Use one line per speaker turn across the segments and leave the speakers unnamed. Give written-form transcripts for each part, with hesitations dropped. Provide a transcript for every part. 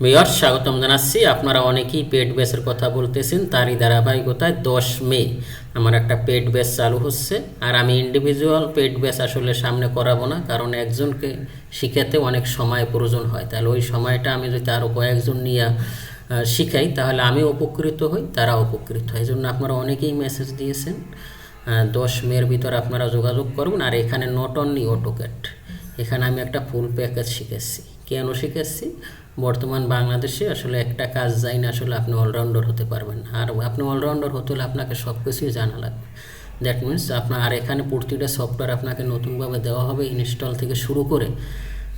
Viewers, স্বাগতম জানাচ্ছি। আপনারা অনেকেই পেড বেসের কথা বলতেছেন, তারই ধারাবাহিকতায় 10 মে আমার একটা পেড বেস চালু হচ্ছে। আর আমি ইন্ডিভিজুয়াল পেড বেস আসলে সামনে করাবো না, কারণ একজনকে শিখাতে অনেক সময় প্রয়োজন হয়। তাহলে ওই সময়টা আমি যদি আরও কয়েকজন নিয়ে শিখাই, তাহলে আমি উপকৃত হই, তারা উপকৃত হয়। এই জন্য আপনারা অনেকেই মেসেজ দিয়েছেন। 10 মের ভিতর আপনারা যোগাযোগ করবেন। আর এখানে নট অনলি অটোক্যাড, এখানে আমি একটা ফুল প্যাকেজ শিখেছি। কেন শিখেছি? বর্তমান বাংলাদেশে আসলে একটা কাজ যাই না, আসলে আপনি অলরাউন্ডার হতে পারবেন না। আর আপনি অলরাউন্ডার হতে হলে আপনাকে সব কিছুই জানা লাগবে। দ্যাট মিনস আপনার, আর এখানে প্রতিটা সফটওয়্যার আপনাকে নতুনভাবে দেওয়া হবে, ইনস্টল থেকে শুরু করে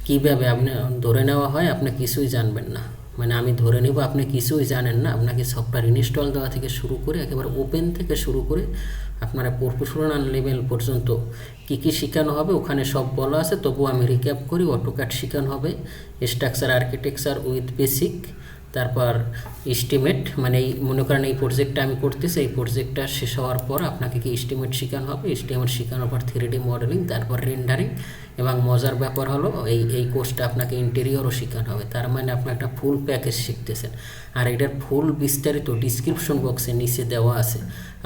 কীভাবে আপনি ধরে নেওয়া হয় আপনি কিছুই জানবেন না। মানে আমি ধরে নেব আপনি কিছুই জানেন না। আপনাকে সফটওয়্যার ইনস্টল দেওয়া থেকে শুরু করে একেবারে ওপেন থেকে শুরু করে আপনারা প্রফেশনাল লেভেল পর্যন্ত কী কী শেখানো হবে ওখানে সব বলা আছে। তবুও আমি রিক্যাপ করি। অটোক্যাড শেখানো হবে, স্ট্রাকচার আর্কিটেকচার উইথ বেসিক, তারপর এস্টিমেট। মানে এই মনে করেন এই প্রজেক্টটা আমি করতেছি, এই প্রজেক্টটা শেষ হওয়ার পর আপনাকে কি এস্টিমেট শেখানো হবে, এস্টিমেট শেখানোর পর 3D মডেলিং, তারপর রেন্ডারিং, এবং মজার ব্যাপার হলো এই কোর্সটা আপনাকে ইন্টেরিয়রও শেখানো হবে। তার মানে আপনি একটা ফুল প্যাকেজ শিখতেছেন। আর এটার ফুল বিস্তারিত ডিসক্রিপশন বক্সে নিচে দেওয়া আছে।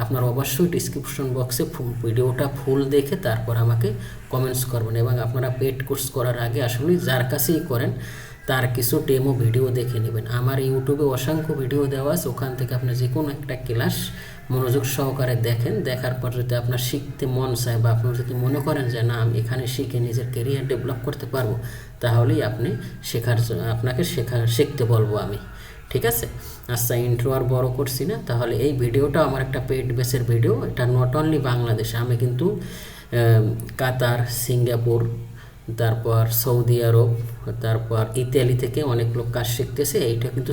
আপনার অবশ্যই ডিসক্রিপশন বক্সে ভিডিওটা ফুল দেখে তারপর আমাকে কমেন্টস করবেন। এবং আপনারা পেড কোর্স করার আগে আসলে যার কাছেই করেন তার কিছু ডেমো ভিডিও দেখে নেবেন। আমার ইউটিউবে অসংখ্য ভিডিও দেওয়া আছে, ওখান থেকে আপনি যে কোনো একটা ক্লাস মনোযোগ সহকারে দেখেন। দেখার পর যদি আপনার শিখতে মন চায় বা আপনি যদি মনে করেন যে না আমি এখানে শিখে নিজের কেরিয়ার ডেভেলপ করতে পারবো, তাহলেই আপনি আপনাকে শিখতে বলবো আমি। ঠিক আছে? আচ্ছা, ইন্ট্রো আর বড় করছি না। তাহলে এই ভিডিওটা আমার একটা পেড বেসের ভিডিও। এটা নট অনলি বাংলাদেশ, আমি কিন্তু কাতার, সিঙ্গাপুর, তারপর সৌদি আরব, তারপর ইতালি থেকে অনেক লোক কাজ শিখতেছে। এইটা কিন্তু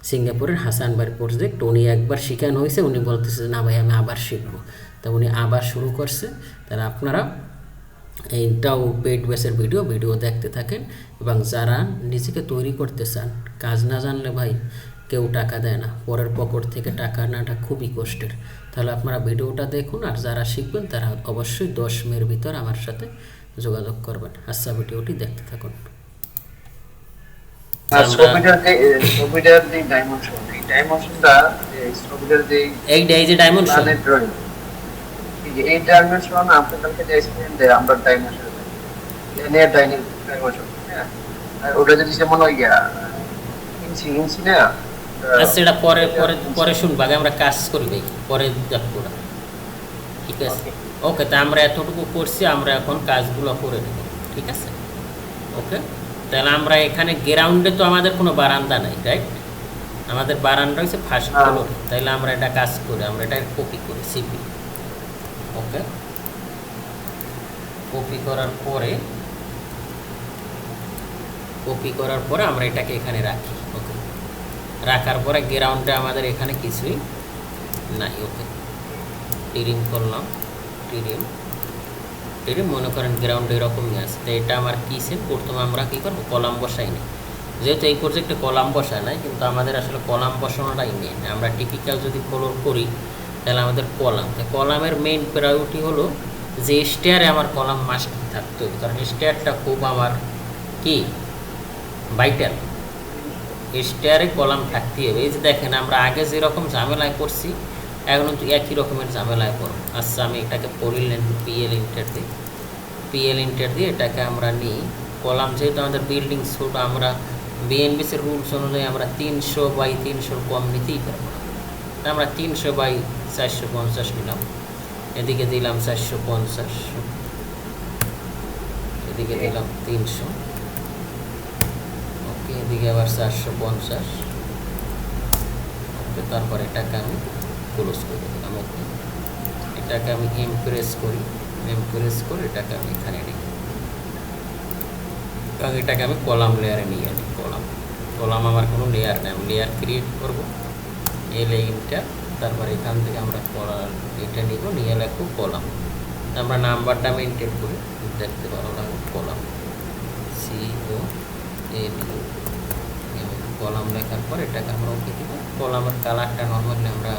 সিঙ্গাপুরের হাসান ভাইয়ের প্রজেক্ট। উনি একবার শিখানো হয়েছে, উনি বলতেছে না ভাই আমি আবার শিখবো। তা উনি আবার শুরু করছে। তাহলে আপনারা এইটাও পেড বেসের ভিডিও দেখতে থাকেন। এবং যারা নিজেকে তৈরি করতে চান, কাজ না জানলে ভাই কেউ টাকা দেয় না, পরের পকেট থেকে টাকা আনাটা খুবই কষ্টের। তাহলে আপনারা ভিডিওটা দেখুন। আর যারা শিখবেন তারা অবশ্যই 10 মের ভিতর আমার সাথে যোগাযোগ করবেন। আচ্ছা, ভিডিওটি দেখতে থাকুন।
ছবিটার যে ডাইমেনশন, এই ডাইমেনশনটা ছবিটার যে
এই যে ডাইমেনশন,
ড্রয়িং, এই ডাইমেনশন আপনাদেরকে যে এক্সপ্লেন দেয় আমরা ডাইমেনশন লিনিয়ার ডাইমেনশন, হ্যাঁ। আর ওটা যদি যেমন ওই ইঞ্চি না।
আচ্ছা, এটা পরে পরে পরে শুনবো, আগে আমরা কাজ করি ভাই, পরে দেখবো। ঠিক আছে, ওকে। তা আমরা এতটুকু করছি, আমরা এখন কাজগুলো করে নেব। ঠিক আছে, ওকে। তাহলে আমরা এখানে গ্রাউন্ডে তো আমাদের কোনো বারান্দা নাই, রাইট? আমাদের বারান্দা হচ্ছে ফার্স্ট ফ্লোর। তাইলে আমরা এটা কাজ করি, আমরা এটা কপি করি সিপি। ওকে, কপি করার পরে আমরা এটাকে এখানে রাখি। ওকে, রাখার পরে গ্রাউন্ডে আমাদের এখানে কিছুই নাই। ওকে, টিরিং করলাম, টিরিং মনে করেন গ্রাউন্ড এরকমই আছে। তো এটা আমার কিসের প্রথমে আমরা কী করবো, কলাম বসাই নি। যেহেতু এই প্রজেক্টে কলাম বসায় নাই, কিন্তু আমাদের আসলে কলাম বসানোটাই মেন। আমরা টিপিক্যাল যদি ফলোর করি তাহলে আমাদের কলামের মেইন প্রায়োরিটি হলো যে স্টেয়ারে আমার কলাম মাস্ট থাকতে হবে, কারণ স্টেয়ারটা খুব আমার কি ভাইটাল। স্টেয়ারে কলাম থাকতে হবে। এই যে দেখেন আমরা আগে যেরকম ঝামেলায় করছি, এখন কিন্তু একই রকমের ঝামেলায় করবো। আচ্ছা, আমি এটাকে পড়িলেন পিএল ইন্টার দিয়ে এটাকে আমরা নিই। কলাম যেহেতু আমাদের বিল্ডিং ছোট, আমরা বিএনবিসির রুলস অনুযায়ী আমরা 300/300 কম নিতেই পারবো না। আমরা 300/450 নিলাম। এদিকে দিলাম 450, এদিকে দিলাম 300। ওকে, এদিকে আবার 450। ওকে, তারপর এটাকে আমি ক্লোজ করে দিলাম। ওকে, এটাকে আমি এমপ্রেস করি এটাকে আমি এখানে নিই। কারণ এটাকে আমি কলাম লেয়ারে নিয়ে আনি। কলাম আমার কোনো লেয়ার নেই, আমি লেয়ার ক্রিয়েট করবো। এইটা তারপর এখান থেকে আমরা এটা নিব, নিয়ে লিখবো কলাম। আমরা নাম্বারটা মেনটেন করি, দেখতে ভালো লাগবে। কলাম কলাম লেখার পর এটাকে আমরা ওকে দিব। কলামের কালারটা নর্মালি আমরা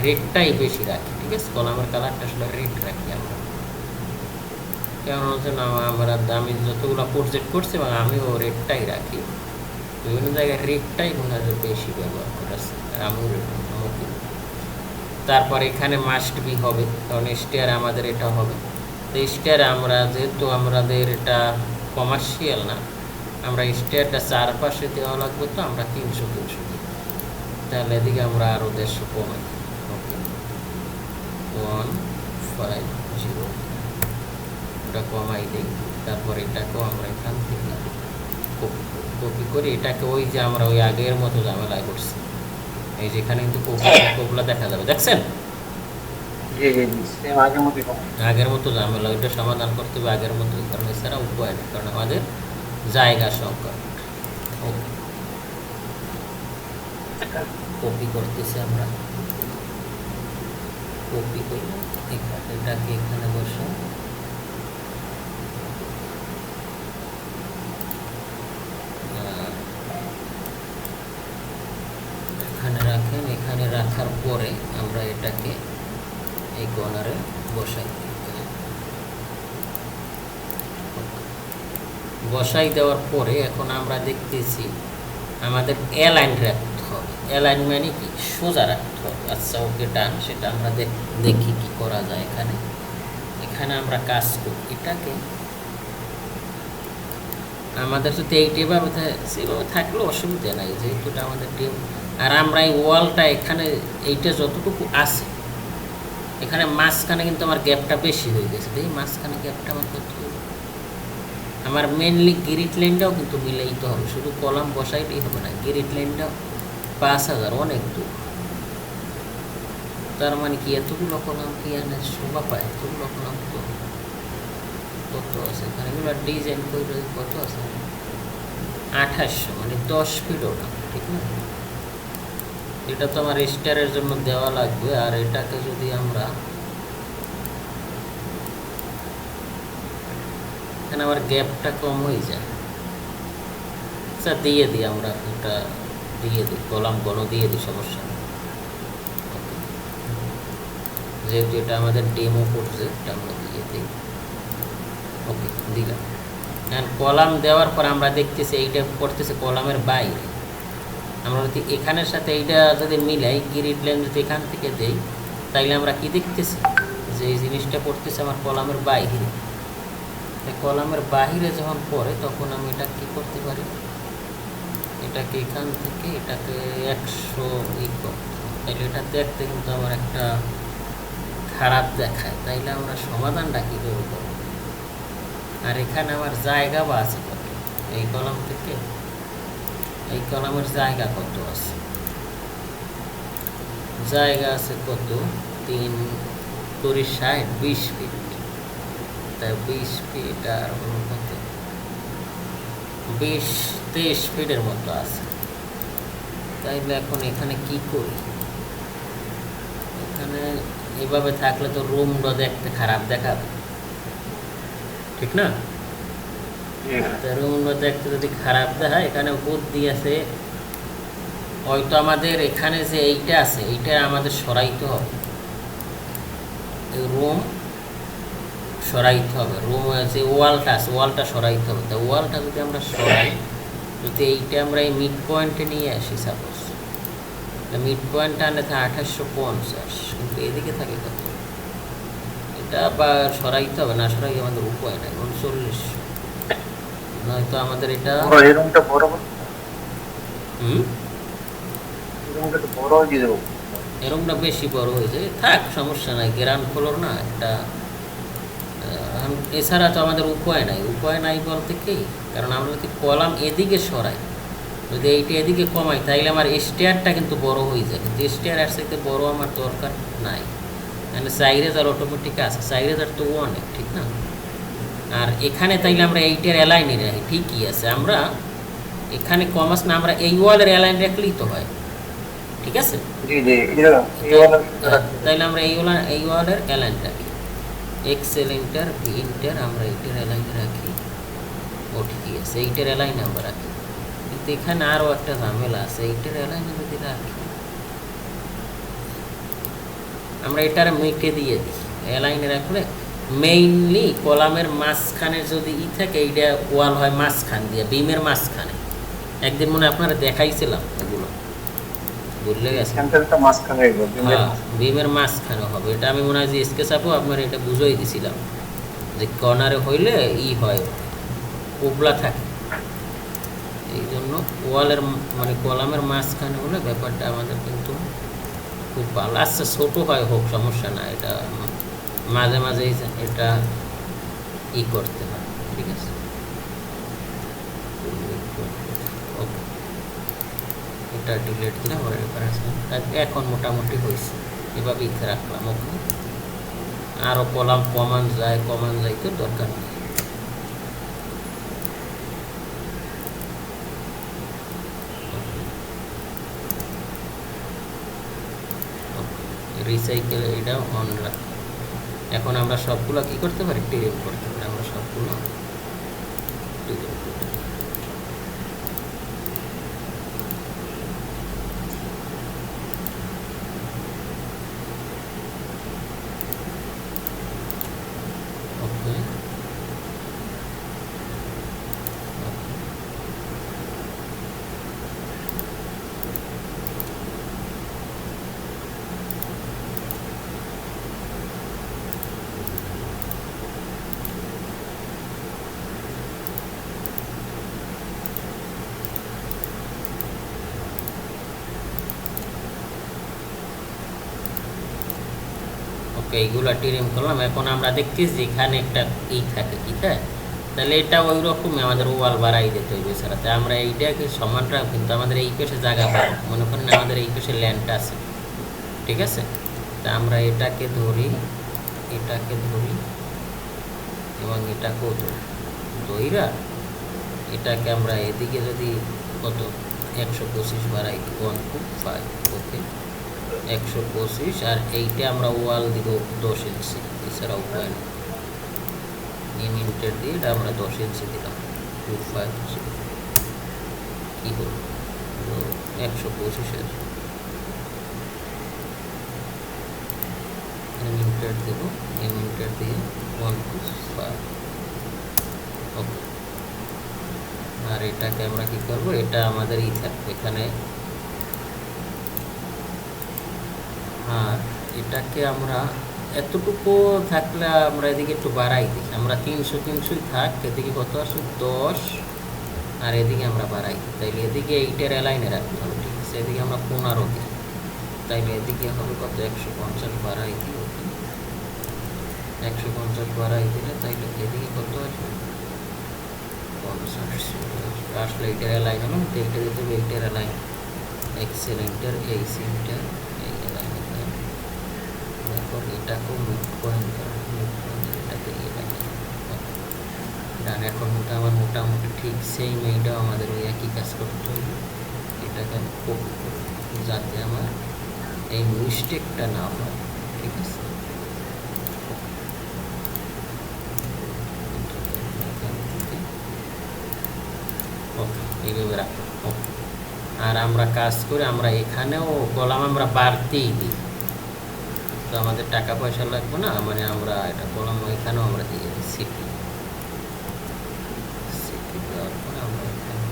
রেডটাই বেশি রাখি। ঠিক আছে, কলামের কালারটা আসলে রেড রাখি আমরা। কেমন হচ্ছে না, আমরা আমি যতগুলো প্রজেক্ট করছি এবং আমিও রেডটাই রাখি। বিভিন্ন জায়গায় রেটটাই মনে হয় বেশি ব্যবহার করা আছে আমুল আমুকি। তারপর এখানে মাস্ট বি হবে, কারণ স্টেয়ার আমাদের এটা হবে। তো স্টেয়ার আমরা যেহেতু আমাদের এটা কমার্শিয়াল না, আমরা স্টেয়ারটা চারপাশে দেওয়া লাগবে, তো আমরা 300 দিই। তাহলে এদিকে আমরা আরও 150 কমাই। ওকে, 150 ওটা কমাই দিই। তারপর এটাকেও আমরা এখান থেকে কপি করি, এটাকে ওই যে আমরা ওই আগের মতো ঝামেলায় করছি, এই যেখানে কিন্তু কোপলা দেখা যাবে, দেখছেন? আগের মতো ঝামেলা, ওইটা সমাধান করতে হবে আগের মতো, কারণ এছাড়া উপায় নেই, কারণ আমাদের জায়গা সংকট। ওকে, কপি করতেছি আমরা, কপি করি এটাকে এখানে বসে এখানে রাখেন। এখানে রাখার পরে আমরা এটাকে এই কর্নারে বসাই দিই। বসাই দেওয়ার পরে এখন আমরা দেখতেছি আমাদের অ্যালাইন রাখতে হবে। অ্যালাইন মানে কি? সোজা রাখতে হবে। আচ্ছা, ওকে, ডান। সেটা আমরা দেখি কি করা যায়। এখানে আমরা কাজ করি, এটাকে আমাদের যদি এইভাবে সেভাবে থাকলেও অসুবিধা নাই, যেহেতু এটা আমাদের টিম। আর আমরা এই ওয়ালটা এখানে এইটা যতটুকু আছে, এখানে মাঝখানে কিন্তু আমার গ্যাপটা বেশি হয়ে গেছে। দেখি মাঝখানে গ্যাপটা আমার কত, আমার মেনলি গিরিট লাইনটাও কিন্তু মিলাইতে হবে, শুধু কলাম বসাইলেই হবে না। গিরিট লাইনটাও 5000, অনেক দূর। তার মানে কি এতগুলো কলাম কি এনে শোভা পায়? এতগুলো কলাম তো কত আছে এখানে, এগুলো ডিজাইন করে কত আছে? 2800, মানে 10 ফিটও না, ঠিক না? এটা তো আমার স্টারের জন্য দেওয়া লাগবে। আর এটাকে যদি আমরা এখানে আবার গ্যাপটা কম হয়ে যায়, আচ্ছা দিয়ে দিই, আমরা এটা দিয়ে দিই, কলাম দিয়ে দিই, সমস্যা নেই। যেহেতু এটা আমাদের ডেমো করছে, এটা আমরা দিয়ে দিই। ওকে, দিলাম। কলাম দেওয়ার পর আমরা দেখতেছি এইটা করতেছে কলামের বাইরে। আমরা যদি এখানের সাথে এইটা যদি মিলাই, গিরিড লাইন যদি এখান থেকে দেই, তাইলে আমরা কি দেখতেছি যে এই জিনিসটা পড়তেছে আমার কলামের বাইরে। কলামের বাহিরে যখন পড়ে, তখন আমি এটা কি করতে পারি, এটাকে এখান থেকে এটাকে 100 তাইলে এটা দেখতে কিন্তু আমার একটা খারাপ দেখায়। তাইলে আমরা সমাধানটা কীভাবে করব? আর এখানে আমার জায়গা বা আছে কত? এই কলাম থেকে এই কলামের জায়গা কত আছে? জায়গা আছে কত? 3 × 60, 20 ফিট। তাই 20 ফিট আর কত, 23 ফিটের মতো আছে। তাইলে এখন এখানে কি করি? এখানে এভাবে থাকলে তো রুমটা দেখতে খারাপ দেখাবে, ঠিক না? রুমটা দেখতে যদি খারাপ দেখায়, এখানে বুদ্ধি আছে। হয়তো আমাদের এখানে যে এইটা আছে, এইটা আমাদের সরাইতে হবে, এই রুম সরাইতে হবে। রুম যে ওয়ালটা আছে, ওয়ালটা সরাইতে হবে। তা ওয়ালটা যদি আমরা সরাই, যদি এইটা আমরা এই মিড পয়েন্টে নিয়ে আসি, সাপোজ মিড পয়েন্টটা আনলে থাকে 2850, কিন্তু এদিকে থাকে কত? এটা বা সরাইতে হবে, না সরাই আমাদের উপায় নাই। 3900, নয়তো আমাদের এটা এরকমটা বেশি বড় হয়ে যায়। থাক, সমস্যা নাই, গ্রাউন্ড ফ্লোর না এটা। এছাড়া তো আমাদের উপায় নাই বলতে কি, কারণ আমরা যদি কলাম এদিকে সরাই, যদি এইটা এদিকে কমাই, তাইলে আমার স্টেয়ারটা কিন্তু বড় হয়ে যায়। কিন্তু স্টেয়ার এর সাথে বড় আমার দরকার নাই, মানে 4000 অটোমেটিক আছে। 4000 তো অনেক, ঠিক না? আর এখানে তাইলে আমরা এইটার অ্যালাইনে রাখি, ঠিকই আছে। আমরা এখানে কমাস না, আমরা এই ওয়ালের অ্যালাইন রাখলেই তো হয়, ঠিক আছে? তাইলে আমরা এই ওয়ালের অ্যালাইন রাখি, এক্সেল ইন্টার ভি ইন্টার, আমরা এইটার অ্যালাইনে রাখি। ও ঠিকই আছে, এইটার অ্যালাইনে আমরা রাখি। কিন্তু এখানে আরও একটা ঝামেলা আছে, এইটার অ্যালাইনে যদি রাখি, আমরা এটার মিটে দিয়ে দিই। অ্যালাইনে রাখলে মেইনলি কলামের মাঝখানে যদি থাকে, এইটা ওয়াল হয় মাঝখান দিয়ে, বিমের মাঝখানে। একদিন মনে হয় আপনারা দেখাইছিলাম ওগুলো, ভুলে গেছে।
সেন্টারটা মাঝখানে হইব
হ্যাঁ, বিমের মাঝখানে হবে, এটা আমি মনে হয় যে স্কেচ আপও আপনার এটা বুঝাই দিছিলাম যে কর্নারে হইলে হয়, উবলা থাকে, এই জন্য ওয়ালের মানে কলামের মাঝখানে হলে ব্যাপারটা আমাদের কিন্তু খুব ভালো। আচ্ছা ছোটো হয় হোক, সমস্যা না, এটা মাঝে মাঝে এটা করতে হয়, ঠিক আছে। ওকে, এটা ডিলিট দিলাম, ওর রেফারেন্স এখন মোটামুটি হয়েছে, এভাবে ইথে রাখলাম। ওকে, আরও কলাম কমান যাইতে দরকার নেই। রিসাইকেল এটা অন রাখ। এখন আমরা সবগুলো কি করতে পারি, টিরিম করতে পারি, আমরা সবগুলো টিরিম করতে পারি। ওকে, ওকে, এইগুলো টিরিম করলাম। এখন আমরা দেখছি যে এখানে একটা থাকে, কি থাকে, তাহলে এটা ওই রকমই আমাদের ওয়াল বাড়াই দিতে হইবে ছাড়া। তাই আমরা এইটাকে সমান রাখ, কিন্তু আমাদের এই পাশে জায়গা পাবো, মনে করেন আমাদের এই পাশে ল্যান্ডটা আছে, ঠিক আছে। তা আমরা এটাকে ধরি এবং এটাকেও ধইরা এটাকে আমরা এদিকে যদি কত 125 বাড়াই দিই, 125, ওকে 125, আর এইটা আমরা ওয়াল দিব 10 ইঞ্চি, এছাড়া উপায় নেই। ইমিটের দিয়ে এটা আমরা 10 ইঞ্চি দিলাম, 250 কী হল 125-এর ইমিটের দেবো, ইমিটের দিয়ে 125, ওকে। আর এটাকে আমরা কি করব, এটা আমাদের থাকবে এখানে, আর এটাকে আমরা এতটুকু থাকলে আমরা এদিকে একটু বাড়াই দিই, আমরা 300 থাক, এদিকে কত আসে 10, আর এদিকে আমরা বাড়াই দিই, তাইলে এদিকে 8-এর অ্যালাইনে রাখতে হবে, ঠিক আছে। এদিকে আমরা 15 দিই, তাইলে এদিকে হবে কত 150 বাড়াই দিই, ওকে 150 বাড়াই দিলে তাইলে এদিকে কত আসবে 50 আসলে 8-এর অ্যালাইন হলাম, তো এইটা দিতে হবে 8-এর অ্যালাইন, এক্সেলেন্টের এই সিমটার এই অ্যালাইনে দেন। তারপর এটাকেও মিড পয়েন্ট এটাকে ডান। এখন আমার মোটামুটি ঠিক সেম, এইটাও আমাদের ওই একই কাজ করতে হবে। এটাকে আমি কপি করি যাতে আমার এই মিস্টেকটা না হয়, ঠিক আছে। ওকে, এইভাবে রাখো, ওকে। আর আমরা কাজ করে আমরা এখানেও কলাম আমরা বাড়তেই দিই, তো আমাদের টাকা পয়সা লাগবে না, মানে আমরা এটা কলাম এখানেও আমরা দিয়ে দিই সিটি দেওয়ার পরে আমরা এখানে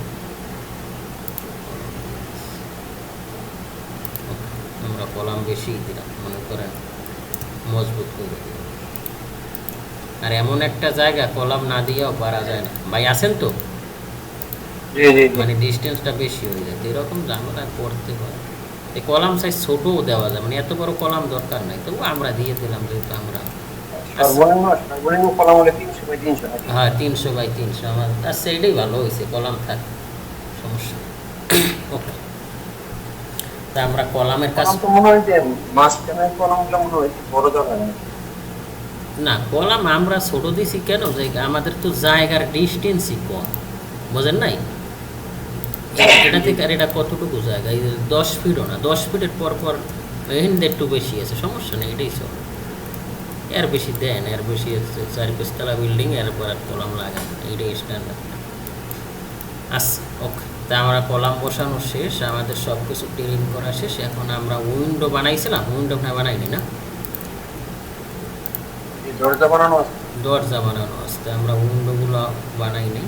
আমরা কলাম বেশি দিলাম, মনে করেন মজবুত করে দিলাম। আর এমন একটা জায়গা কলাম না দিয়েও পারা যায় না, ভাই আছেন তো, মানে ডিস্টেন্সটা বেশি হয়ে যায়, এরকম ঝামেলা করতে হয়। এই কলাম সাইজ ছোটও দেওয়া যায়, মানে এত বড় কলাম দরকার নাই, তবু আমরা দিয়ে দিলাম, যেহেতু আমরা হ্যাঁ 300x300 আমার, আর সেইটাই ভালো হয়েছে, কলাম থাক, সমস্যা। ওকে, তা আমরা কলামের কাজ না, কলাম আমরা ছোট দিছি কেন, যে আমাদের তো জায়গার ডিস্টেন্সই কম, বোঝেন নাই। এটা থেকে আর এটা কতটুকু জায়গা, এই 10 ফিটও না, 10 ফিটের পর এখানে একটু বেশি আছে, সমস্যা নেই, এটাই সব। এর বেশি দেন, এর বেশি 4-5 তলা বিল্ডিং, এরপর আর কলাম লাগান, এইটাই স্ট্যান্ডার্ড। আচ্ছা, ওকে, তা আমরা কলাম বসানো শেষ, আমাদের সব কিছু টেরিং করা শেষ। এখন আমরা উইন্ডো বানাইছিলাম, উইন্ডো বানাইনি না, দরজা বানানো আসতে আমরা উইন্ডোগুলো বানাই নিই।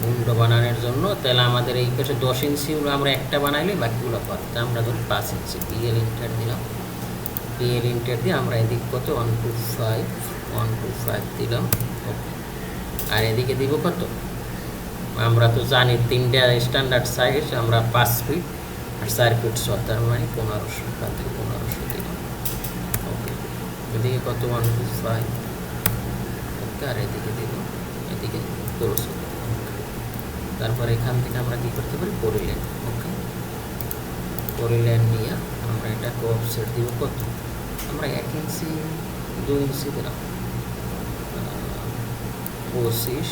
উন্ডো বানানোর জন্য, তাহলে আমাদের এই পাশে 10 ইঞ্চিগুলো আমরা একটা বানাইলে বাকিগুলো পারবো। তা আমরা ধরি 5 ইঞ্চি পিএল ইন্টার দিলাম। পিএল ইন্টার দিয়ে আমরা এদিক কত 125 দিলাম। ওকে, আর এদিকে দিব কত, আমরা তো জানি 3টা স্ট্যান্ডার্ড সাইজ, আমরা 5 ফিট আর 4 ফিট 6, তার মানে 1500, এখান থেকে 1500 দিলাম। ওকে, এদিকে কত 125। ওকে, আর এদিকে দিব, এদিকে 1600। তারপর এখান থেকে আমরা কী করতে পারি, পরিলেন। ওকে, পরিলেন নিয়ে আমরা এটাকে অফসেট দিব কত, আমরা 1 ইঞ্চি 2 ইঞ্চি দিলাম, 25,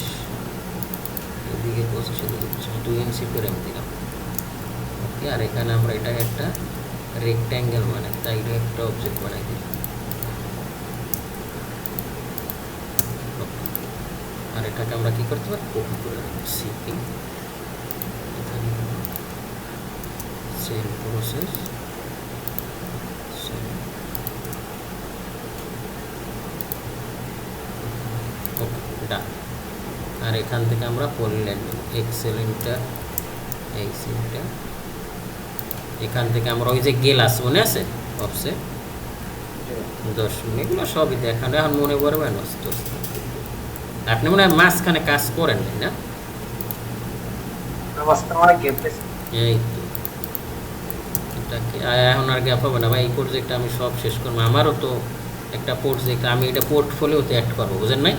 এদিকে 25, এদিকে 2 ইঞ্চি করে আমি দিলাম। ওকে, আর এখানে আমরা এটা একটা রেক্ট্যাঙ্গেল মানে তাই একটা অবজেক্ট বানাই দিই। আর এটাকে আমরা কি করতে পারি, কপি করে সিপি, এখানে সেল প্রসেস, ওকে ডান। আর এখান থেকে আমরা পলিল্যান্ড এক্সেল ইন্টার, এখান থেকে আমরা ওই যে গেলাস মনে আছে অফসে 10 মিনিট, এগুলো সবই দেখানো, এখন মনে পড়বে না। আপনি মনে হয় মাঝখানে কাজ করেন না? এই তো, এটাকে এখন আর গ্যাপ হবে না ভাই, এই প্রজেক্টটা আমি সব শেষ করবো। আমারও তো একটা প্রজেক্ট, আমি এটা পোর্টফোলিওতে অ্যাড করবো, বুঝেন নাই?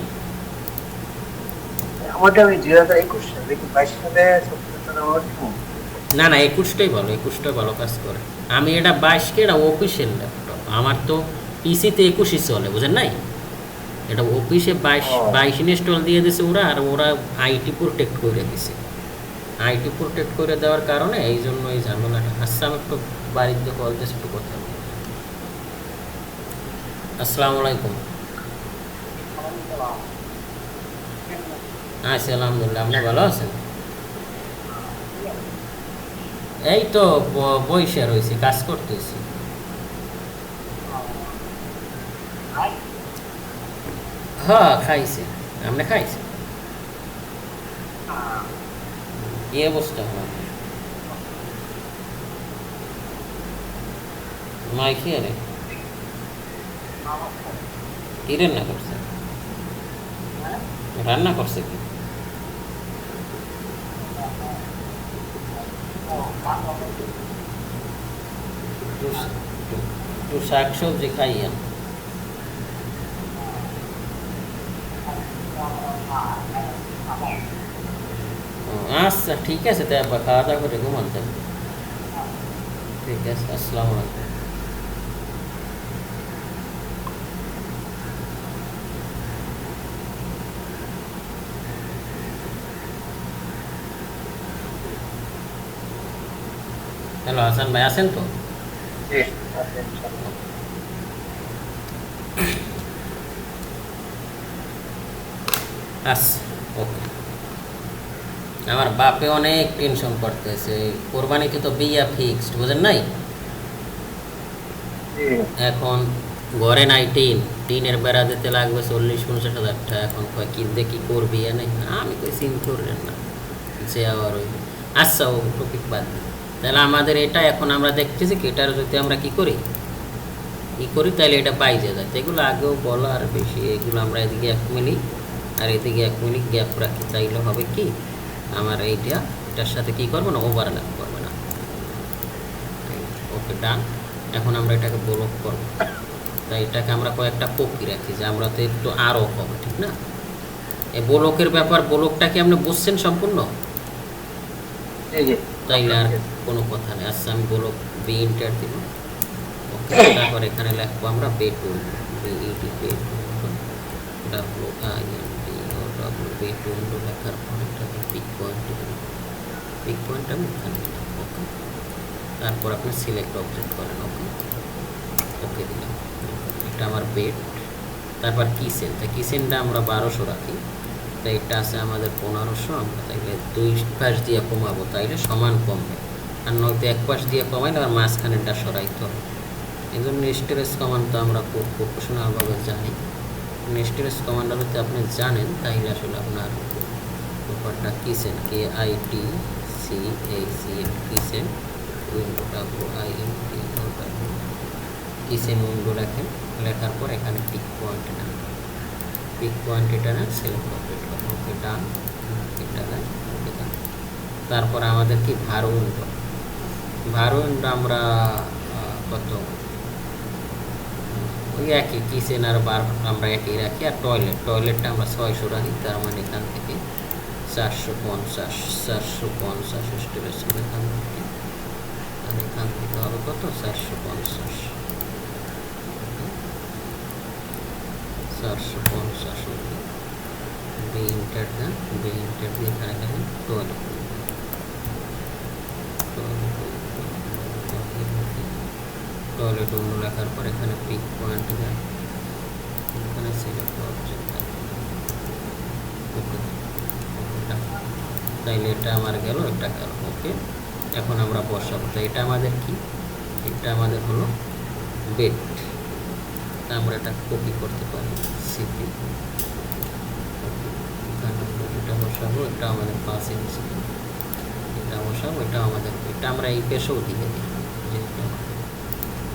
না না, 21টাই ভালো, 21টা ভালো কাজ করে। আমি এটা 22কে, এটা অফিসিয়াল ল্যাপটপ, আমার তো পিসিতে 21ই চলে, বুঝেন নাই? এটা অফিসে 22 ইনস্টল দিয়ে দিছে ওরা, আর ওরা আইটি প্রোটেক্ট করে দিছে। আইটি প্রোটেক্ট করে দেওয়ার কারণে এই জন্য এই ঝামেলাটা। আচ্ছা, আমি একটু বাড়িতে কল দিয়েছি, একটু কথা বলি। আসসালামু আলাইকুম। আচ্ছা, আলহামদুলিল্লাহ, আপনি ভালো আছেন? এই তো বইসা রয়েছি, কাজ করতেছি। হ্যাঁ খাইছে, আপনি খাইছে? কি অবস্থা আমার মাই খেয়ে কি রান্না করছে? রান্না করছে কি? একটু শাক সবজি খাইয়া। আচ্ছা ঠিক আছে, তাই আবার খাওয়া দাওয়া করে ঘুমান থাকবে। ঠিক আছে, আসসালামু আলাইকুম। হ্যালো হাসান ভাই, আছেন তো? আচ্ছা, ওকে। আমার বাপে অনেক টেনশন করতেছে, কোরবানিতে তো বিয়া ফিক্সড, বুঝেন নাই? এখন ঘরে নাই টিনের বেড়া দিতে লাগবে 40-50 হাজার টাকা। এখন কয় কিনতে কি করবি নাই, আমি কই চিন্তা করলেন না যে আবার ওই। আচ্ছা, ও টপিক বাদ দিই। তাহলে আমাদের এটা এখন আমরা দেখতেছি কি, এটার যদি আমরা কি করি তাহলে এটা পাইজে যায়। এগুলো আগেও বলো, আর বেশি এগুলো আমরা এদিকে 1 মিনিট আর এদিকে 1 মিনিট গ্যাপ রাখি, তাইলে হবে কি, আমার এটার সাথে কি করবো না, ওভারল্যাপ করবে না। ওকে ডান। এখন আমরা এটাকে ব্লক করবো, তাই এটাকে আমরা কয়েকটা কপি রাখি, যে আমরা তো একটু আরও হবে, ঠিক না? এই ব্লকের ব্যাপার, ব্লকটাকে আপনি বুঝছেন সম্পূর্ণ? তাইলে আর কোনো কথা নেই। আচ্ছা, আমি ব্লক বি ইন্টার দিব। ওকে, তারপর এখানে লিখবো আমরা বেটুল, বিইডি বেটুল, বেটুল লেখার পর এটাকে পিক পয়েন্ট আমি এখানে দিলাম। ওকে, তারপর আপনি সিলেক্ট অবজেক্ট করেন। ওকে, ওকে দিলাম। এটা আমার বেড। তারপর কিচেন, তাই কিচেনটা আমরা 1200 রাখি, তাই এটা আছে আমাদের 1500। আমরা তাইলে 2 পাশ দিয়ে কমাবো, তাইলে সমান কমবে। আর নয়তো 1 পাশ দিয়ে কমাইলে আর মাঝখানেরটা সরাইতে হবে। এই জন্য স্টোরেজ কমান্ড তো আমরা খুব প্রফেশনালভাবে জানি। স্টোরেজ কমান্ডার হতে আপনি জানেন, তাইলে আসলে আপনার খুব ব্যাপারটা kitchen, KITCHEN kitchen window kitchen window লেখেন। লেখার পর এখানে পিক পয়েন্ট নেন, পিক পয়েন্ট এটা না সিলেক্ট কমপ্লিট করেন। ওকে ডান, এটা না ওকে ডান। তারপর আমাদের কি ভার উইন্ডো, ভার উইন্ডো আমরা কত ওই একই কিচেন আর বার আমরা একই রাখি। আর টয়লেটটা আমরা 600 রাখি, তার মানে এখান থেকে 450 স্টোরেজ এখান থেকে, আর এখান থেকে হবে কত 450 বি ইন্টার দেন, বি ইন্টার দিয়ে এখানে দেখেন টয়লেট, টয়লেট অন্য লেখার পর এখানে পিক পয়েন্ট দেন, এখানে সিলেক্ট অবজেক্ট দেন। ওকে, তাইলে এটা আমার গেল, এটা গেল। ওকে, এখন আমরা বসাবো। তো এটা আমাদের কি, এটা আমাদের হলো বেড। আমরা এটা কপি করতে পারি, সিপি এটা বসাবো, এটা আমাদের 5 ইঞ্চি, এটা বসাবো, এটা আমাদের, এটা আমরা এই পেশেও দিয়ে দিই, যেহেতু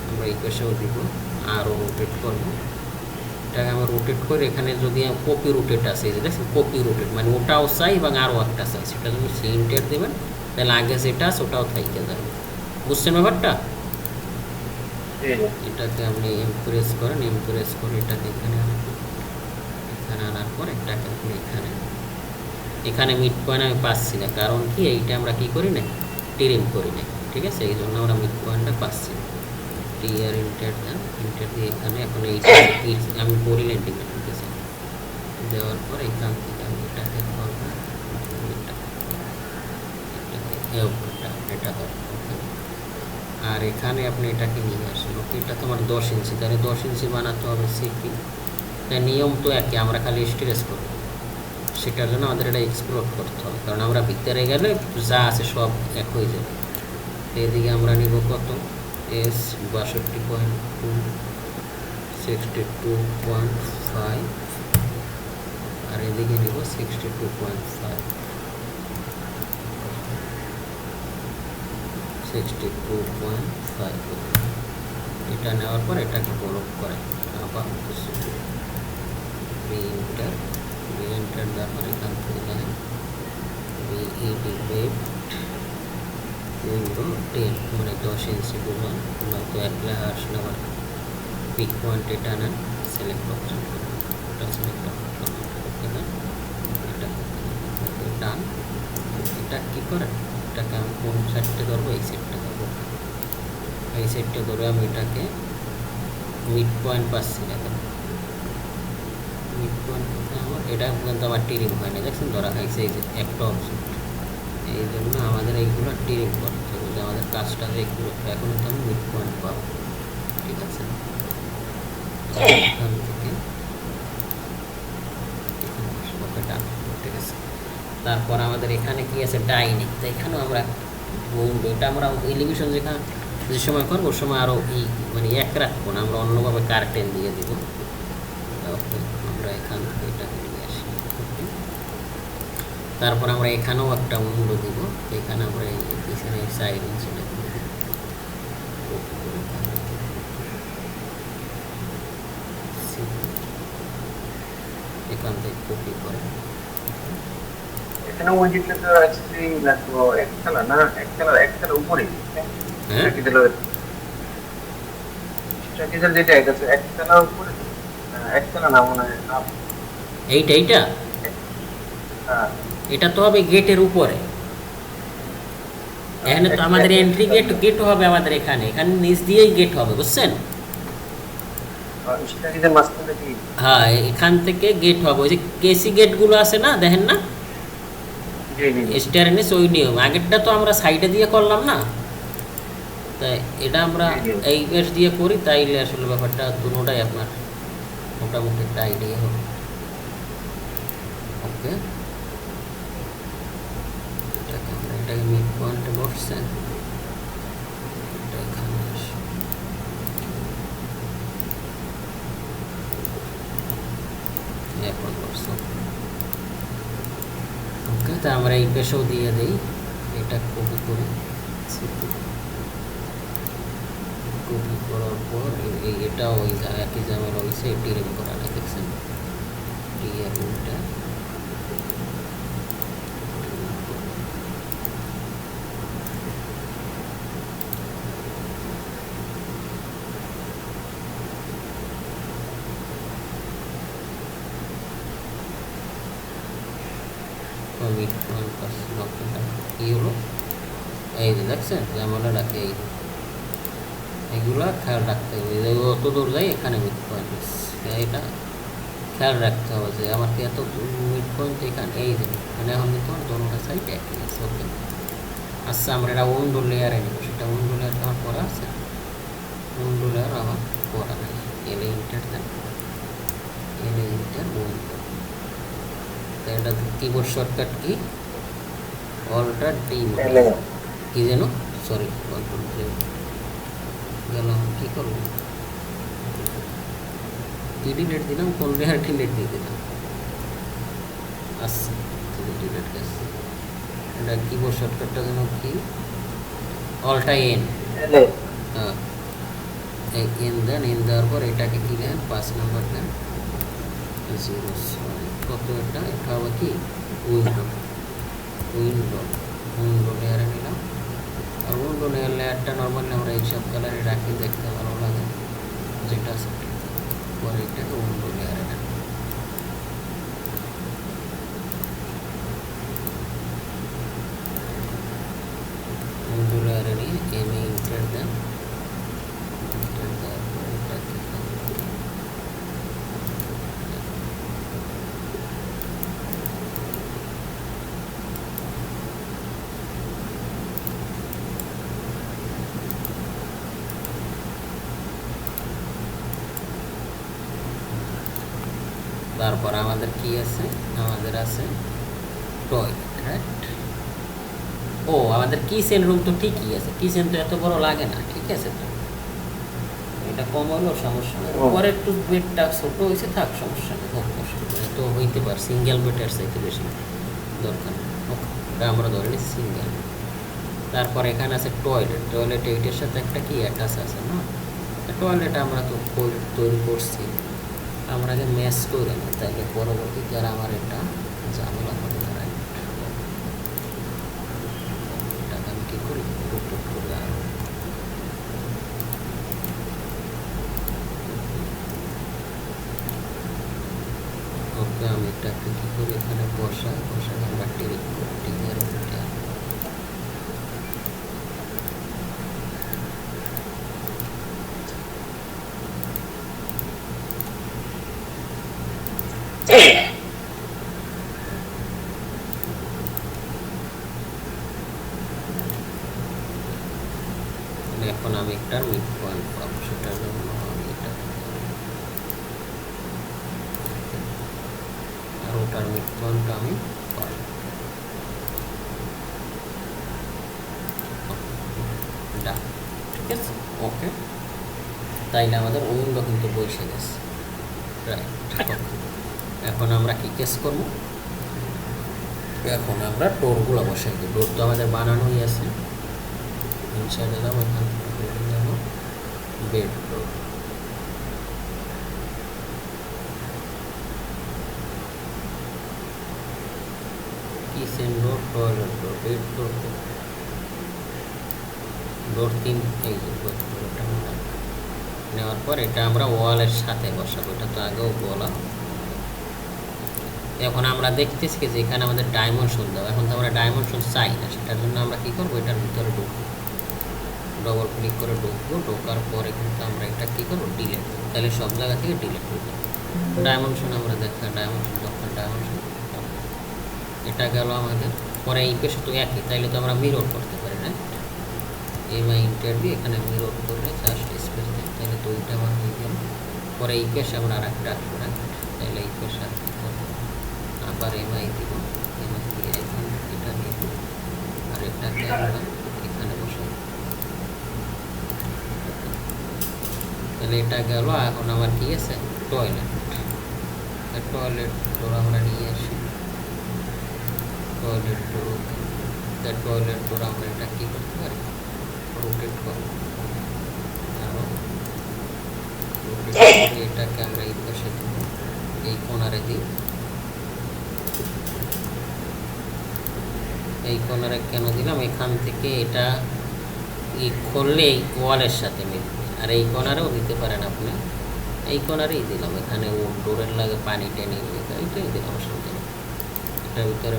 আমরা এই পেশেও দিব। আরও রোটেট করবো, এটাকে আমরা রোটেট করে এখানে যদি কপি রোটেট আছে, দেখছেন কপি রোটেট মানে ওটাও চাই এবং আরও একটা চাই, সেটা যদি সেন্টার দেবেন তাহলে আগে যেটা আছে ওটাও থাইকে যাবে। বুঝছেন ব্যাপারটা? এটাকে আপনি ইমপ্রেস করেন, ইমপ্রেস করে এটাকে এখানে আনার পর এটাকে আপনি এখানে মিড পয়েন্ট আমি পাচ্ছি না, কারণ কি এইটা আমরা কি করি না, টিরিম করি না, ঠিক আছে, এই জন্য আমরা মিড পয়েন্টটা পাচ্ছি না। টিআর ইন্টার দেন, ইন্টার দিয়ে এখানে এখন এইটা আমি পরিলেন ডিমেন্টেশন দেওয়ার পর এখান থেকে আমি এটাকে এটা আর এখানে আপনি এটাকে নিয়ে আসেন। ওকে, এটা তোমার 10 ইঞ্চি, তাহলে 10 ইঞ্চি বানাতে হবে সিপি। তাই নিয়ম তো একই, আমরা খালি স্ট্রেস করব, সেটার জন্য আমাদের এটা এক্সপ্লোর করতে হবে, কারণ আমরা ভিতরে গেলে যা আছে সব এক হয়ে যাবে। এদিকে আমরা নিব কত এস 62.2 62.5 আর এদিকে নিব 62.5 62.5। এটা নেওয়ার পর এটাকে ব্লক করে আবার প্রিন্টার দেওয়ার পর এখান থেকে দেখেন বিইডি ওয়েব উইন্ডো 10 মানে 10 ইঞ্চি গুলো নয়তো এক লেখা আসলে আবার পিক পয়েন্ট এটা নেন, সিলেক্ট অপশন করুন, এটা সিলেক্ট করুন, এটা ডান। এটা কী করেন, এটাকে আমি কোন সাইডটা ধরবো, এই সাইডটা ধরবো, এই সাইডটা ধরে আমি এটাকে মিড পয়েন্ট পাচ্ছি না, মিড পয়েন্ট আমার এটা কিন্তু আমার টিরিং হয় না, দেখছেন ধরা খাইছে এই যে একটা অবজেক্ট, এই জন্য আমাদের এইগুলো টিরিং করতে হবে, যে আমাদের কাজটা এইগুলো এখন তো আমি মিড পয়েন্ট পাবো, ঠিক আছে। এখান থেকে ঠিক আছে। তারপর আমাদের এখানে কি আছে ডাইনিং, তো এখানেও আমরা উইন্ডো, এটা আমরা এলিভেশন যেখানে যে সময় করবো ওর সময় আরও মানে এক রাখবো না, আমরা অন্যভাবে কার্টেন দিয়ে দিব। আমরা এখান থেকে এটাকে নিয়ে আসি। তারপর আমরা এখানেও একটা উইন্ডো দিব, এখানে আমরা এই পিছনে সাইড ইঞ্চিটা এখান থেকে কপি করে
এখানে উইন্ডোটা তো অ্যাকচুয়ালি লাগবে একতলা না, একতলা উপরে,
হ্যাঁ
স্ট্রাকচার যেটা এটা একতলা উপরে, একতলা না মনে হয় না,
এইটা
হ্যাঁ
এটা তো হবে গেটের উপরে, এখানে তো আমাদের এন্ট্রি গেট হবে আমাদের এখানে নিচ দিয়েই গেট হবে, বুঝছেন?
স্ট্রাকচার মাঝখানে কি,
হ্যাঁ এখান থেকে গেট হবে, ওই যে কেসি গেটগুলো আছে না, দেখেন না স্টেয়ারনেস, ওই নিয়ম। আগেরটা তো আমরা সাইডে দিয়ে করলাম না, তাই এটা আমরা এই বেশ দিয়ে করি, তাইলে আসলে ব্যাপারটা দুটোটাই আপনার মোটামুটি একটা আইডিয়া হবে। ওকে, এটাকে মিড পয়েন্টে বসছেন, এটা এখানে আসে, এখন বসছেন। ওকে, তা আমরা এই পেশেও দিয়ে দিই, এটা কপি করি, কপি করার পর এটাও ওই একই ঝামেলা হয়েছে, ডিরেক্ট করা দেখছেন, ডিএমটা কি হলো, এই যে দেখছেন ঝামেলা ডাকে, এইগুলা খেয়াল রাখতে হবে, অত দূর যাই এখানে মিড পয়েন্ট, এটা খেয়াল রাখতে হবে যে আমার কি এত মিড পয়েন্ট এখানে, এই যে মানে এখন কিন্তু আমার দোনোটা সাইড একই আছে। ওকে, আচ্ছা আমরা এটা উইন্ডো লেয়ারে নেব, সেটা উইন্ডো লেয়ার আমার করা আছে, উইন্ডো লেয়ার আমার করা নেই, এলে ইন্টার দেন, এলে ইন্টার উইন্ডো, এটা keyboard shortcut key alter D, কি যেন সরি কন্ট্রোল গেলাম, কী করবো ডিলেট দিলাম, কোন লেয়ার ডিলেট দিয়ে দিলাম, আচ্ছা ডিলেট গেছে, এটা কিবোর্ড শর্টকাটটা যেন কি অল্টা এন, হ্যাঁ এন দেন, এন দেওয়ার পর এটাকে কি দেন 5 নাম্বার দেন, 0 কত, এটা এটা হবে কি উইন্ডো, উইন্ডো উইন্ডো লেয়ারে নিলাম, আর উইন্ডো লেয়ারটা নর্মালি আমরা এইসব কালারে রাখি, দেখতে ভালো লাগে, যেটা আছে পরে এটাকে উইন্ডো লেয়ারে নেন, উইন্ডো লেয়ারে নিয়ে এমে ইন্টার দেন, ইন্টার দেওয়ার পর এটাকে তারপর আমাদের কি আছে, আমাদের আছে টয়লেট, রাইট, ও আমাদের কিচেন রুম তো ঠিকই আছে, কিচেন তো এত বড় লাগে না, ঠিক আছে, তো এটা কম হলেও সমস্যা নেই, পরে একটু বেডটা ছোটো হয়েছে, থাক সমস্যা নেই, খুব কষ্ট করে তো হইতে পারে, সিঙ্গেল বেডের চাইতে বেশি দরকার নেই, ওকে আমরা ধরে নিই সিঙ্গেল। তারপর এখানে আছে টয়লেট, টয়লেট এইটার সাথে একটা কি অ্যাটাচ আছে না, টয়লেট আমরা তো তৈরি করছি, আমরা আগে ম্যাচ করে নিই, তাহলে পরবর্তীতে আর আমার এটা ঝামেলা হবে না, রাইট, এটাকে আমি কী করি টুকটুক করে আরও ওকে, আমি এটাকে কী করি এখানে বসাই, আমরা ডিরেক্ট করি, টিকের ওটা এখন আমি একটা মিড পয়েন্ট পাবো, সেটার জন্য আমি এটা আর ওটার মিড পয়েন্টটা আমি পাবো, ঠিক আছে, ওকে, তাইলে আমাদের উইন্ডো কিন্তু বসে গেছে, রাইট, এখন আমরা কি কেস করব, এখন আমরা ডোরগুলো বসাই দিই, ডোর তো আমাদের বানানোই আছে, ইনসাইডে যাবো, এখান থেকে যাবো বেড ডোর, কিচেন ডোর, টয়লেট ডোর, বেড ডোর, ডোর 3, এই যে ডোরটা নেওয়ার পর এটা আমরা ওয়ালের সাথে বসাবো, এটা তো আগেও বলা। এখন আমরা দেখতেছি যে এখানে আমাদের ডাইমেনশন দেওয়া, এখন তো আমরা ডাইমেনশন চাই না, সেটার জন্য আমরা কী করবো, এটার ভিতরে ঢুকবো, ডবল ক্লিক করে ঢুকবো, ঢোকার পরে কিন্তু আমরা এটা কী করবো ডিলেট, তাহলে সব জায়গা থেকে ডিলেট করবো, ডাইমেনশন আমরা দেখা, ডাইমেনশন দরকার, ডাইমেনশন এটা গেল আমাদের, পরে এই পেশে তো একই, তাইলে তো আমরা মিরর করতে পারি, না এমআই ইন্টারভিউ এখানে মিরর করে জাস্ট স্পেস দিই, তাহলে তো ওইটা আমার হয়ে গেল, পরে এই পেশে আমরা আরেকটা আসবো, তাহলে এই পেশে আর কী করবো, আবার এমআই দিব, এমআই দিয়ে এখানে এটা নিব, আর এটাকে আমরা এখানে বসাই, তাহলে এটা গেল। এখন আমার কি আছে টয়লেট, টয়লেট ডোর আমরা নিয়ে আসি, টয়লেট ডোর, টয়লেট ডোর আমরা এটা কী করতে পারি, রোটেট করবো, আরও রোটেট করে এটাকে আমরা এই পাশে দেবো, এই কোণারে দিই। এই কোণারে কেন দিলাম, এখান থেকে এটা করলে এই ওয়ালের সাথে মিলবে, আর এই কোণারেও দিতে পারেন আপনি, এই কোণারেই দিলাম, এখানে ও ডোরের লাগে পানি টেনে নিয়ে এইটাই দিলাম, অসুবিধা নেই। এটার ভিতরে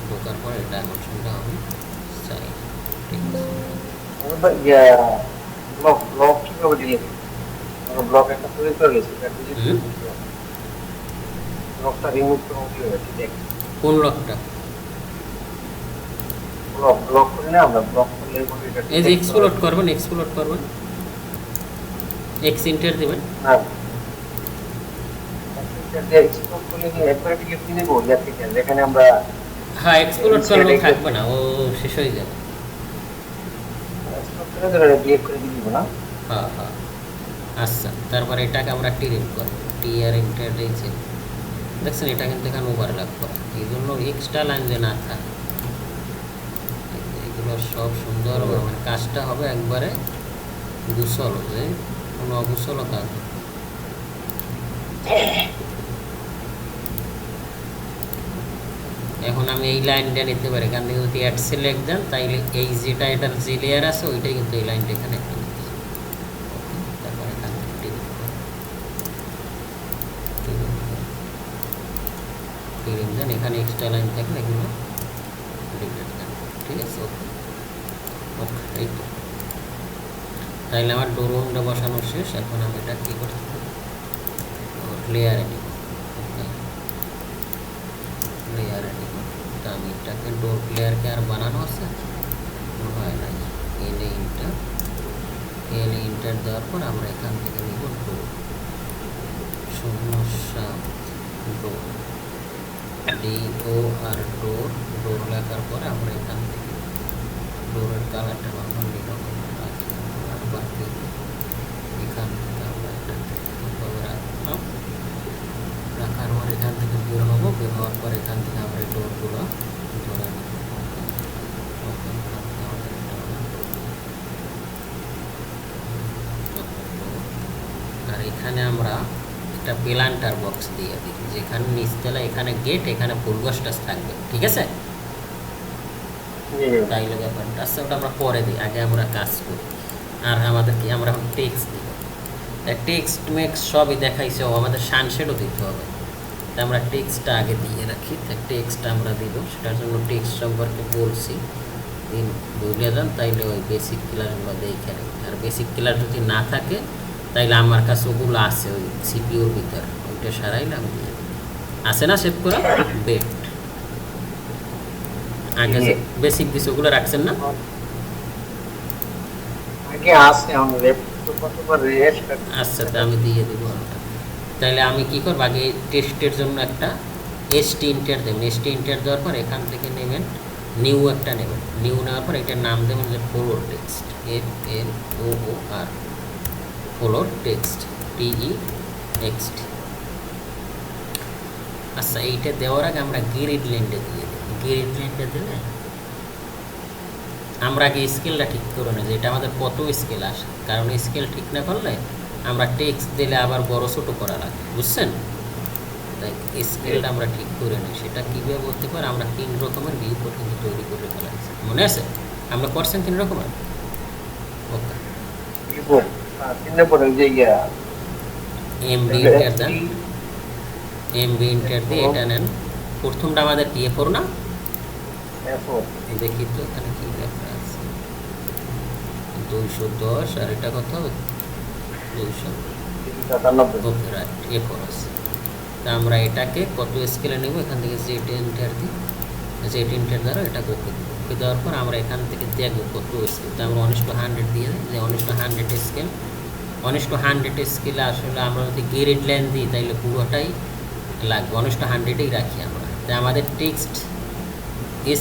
ঢোকার পর এটা আকর্ষণটা হবে সাইড, ঠিক আছে।
ব্লক কিভাবে ডিলিট ব্লক একটা তৈরি করে গেছে, ব্লকটা রিমুভ করবো কিভাবে, ঠিক আছে?
কোন লকটা?
ব্লক করে না আমরা, ব্লক করলে
এই যে এক্সপ্লোর করবেন, এক্সপ্লোর করবেন, এক্স ইন্টার দিবেন।
না এক্সপ্লোর করলে কি একবার ডিলিট দিয়ে দেবো ইয়ার থেকে, যেখানে আমরা
হ্যাঁ এক্সপ্লোর করলেও থাকবে না, ও শেষ হয়ে যাবে।
এক্সপ্লোর করে ধরে ডিলিট করে দিয়ে দিব না।
হ্যাঁ হ্যাঁ, আচ্ছা, তারপরে এটাকে আমরা টিরিম করবো, টি আর ইন্টার দিয়েছি, দেখছেন এটা কিন্তু এখানে ওভারল্যাপ করা, এই জন্য এক্সট্রা লাইন যে না থাকে, এগুলো সব সুন্দর মানে কাজটা হবে একবারে গুছল, যে কোনো অগুছলও কাজ হবে। এখন আমি এই লাইনটা নিতে পারি, এখান থেকে যদি অ্যাড সিলেক্ট দেন তাইলে এই যেটা এটার যে লেয়ার আছে ওইটাই কিন্তু এই লাইনটা এখানে একটা নিচ্ছি। তারপর এখান থেকে টিরিম দেন, এখানে এক্সট্রা লাইন থাকলে এগুলো ডিলিট দেন, ঠিক আছে। ওকে ওকে, এই তো তাইলে আমার ডোরটা বসানো শেষ। এখন আমি এটা কী করতে পারি, লেয়ারে নিব, ওকে লেয়ারে নিব। তো আমি এটাকে ডোর লেয়ারকে আর বানানো আছে মনে হয় নাই, এনে ইন্টার দেওয়ার পর আমরা এখান থেকে নিব ডোর, সমস্যা ডোর, DO আর ডোর, ডোর লেখার পরে আমরা এখান থেকে ডোরের কালারটা নর্মালি এরকম রাখি, আর বাকি এখান থেকে আমরা এটা রাখলাম, রাখার পর এখান থেকে বের হবো, বের হওয়ার পর এখান থেকে আমরা এই ডোরগুলো ধরে নিব, আর এখানে আমরা একটা প্ল্যান্টার বক্স দিয়ে দিই, যেখানে নিচতলা এখানে গেট, এখানে ফুলগাছ টাছ থাকবে, ঠিক আছে। তাইলে ব্যাপারটা আচ্ছা, ওটা আমরা পরে দিই, আগে আমরা কাজ করি। আর আমাদের কি, আমরা এখন টেক্সট দিব, টেক্সট মেক্স সবই দেখাইছে, আমাদের সানশেডও দিতে হবে, তাই আমরা টেক্সটটা আগে দিয়ে রাখি। টেক্সট আমরা দিব, সেটার জন্য টেক্সট সম্পর্কে বলছি, ভুলে যান তাইলে ওই বেসিক ক্লাসগুলো দেখে নেই, আর বেসিক ক্লাস যদি না থাকে তাইলে আমার কাছে ওগুলো আছে ওই সিপিওর ভিতর, ওইটা সারাইলে আমি দিয়ে দিই, আছে না সেভ করা বেট, আগে বেসিক দিছে ওগুলো রাখছেন না?
আগে আছে, আমি লেফট কতবার রেস্ট
আচ্ছা, তা আমি দিয়ে দিব ওটা। তাহলে আমি কী করবো, আগে টেস্টের জন্য একটা এসটি ইন্টার দেবেন, এসটি ইন্টার দেওয়ার পর এখান থেকে নেবেন নিউ একটা নেবেন, নিউ নেওয়ার পর এটার নাম দেবেন যে floor text, FLOOR, floor text, TEXT। আচ্ছা, এইটা দেওয়ার আগে আমরা গ্রিড লাইনটা দিয়ে দিই, গ্রিড লাইনটা দিলে আমরা আগে স্কেলটা ঠিক করে নিই যে এটা আমাদের কত স্কেল আসে, কারণ স্কেল ঠিক না করলে আমরা টেক্সট দিলে আবার বড় ছোটো করা লাগে, বুঝছেন? তাই স্কেলটা আমরা ঠিক করে নিই, সেটা কীভাবে বলতে পারি, আমরা 3 রকমের ভিউ কিন্তু তৈরি করে ফেলাইছি, মনে আছে? আমরা করছেন 3 রকমের, ওকে। এমবি ইন্টার দেন, এমবি ইন্টার দিয়ে এটা নেন, প্রথমটা আমাদের কি A4 না? দেখি তো এখানে কি লেখা আছে, 210, আর এটা কত হবে 297, ওকে রাইট, A4 আছে। তা আমরা এটাকে কত স্কেলে নেব, এখান থেকে জেড এন্টার দিই, জেড এন্টার দ্বারা এটা ওকে দিব, ওকে দেওয়ার পর আমরা এখান থেকে দেখবো কত স্কেল, তো আমরা 1:100 দিয়ে দিই, যে 1:100 স্কেল, 1:100 স্কেলে আসলে আমরা যদি গ্রিড লাইন দিই তাইলে পুরোটাই লাগবে, 1:100-এই রাখি আমরা। তাই আমাদের টেক্সট